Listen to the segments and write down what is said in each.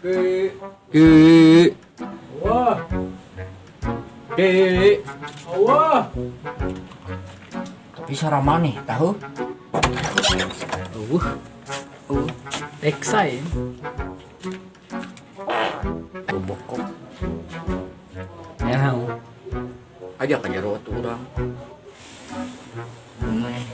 Ki. Wah. Ki. Wah. Tapi sarama nih, tahu? Excited. Bobokok. Enak. Aja kan jero atuh urang. Meh.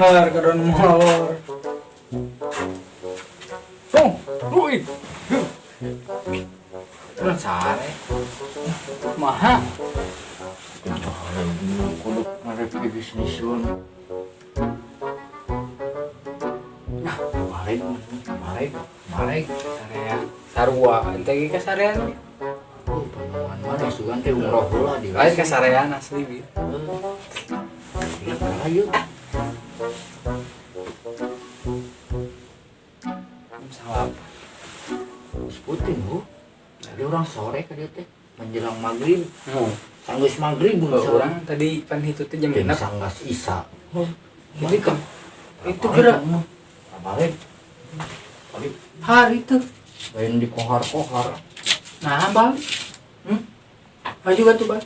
Harga don molor. Song, duit. Urang sare. Maha. Kencaran kudu ngarep di bisnisun. Nah, marek. Sarea. Sarua, ente ge kasarean. Panuan mana sugan teh umroh heula di. Lain kasarean asli bi. Ayo. Salam. Sebutin bu. Tadi orang sore ka dieu teh menjelang maghrib. Oh, Sanggeus maghrib bu orang tadi pan itu teh jam 6. sanggas isa. Jadi kan itu gerak Balik. hari itu. Lain di kohar-kohar. Nah, Bang. Maju kan tuh, Bang.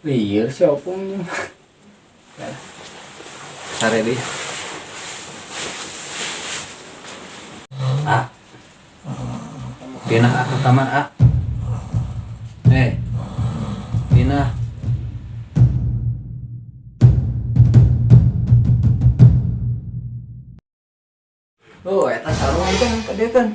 Liar si opungnya. Sare deh. Dina ke kamar A. Dina. Oh, eta sarua kan dia kan.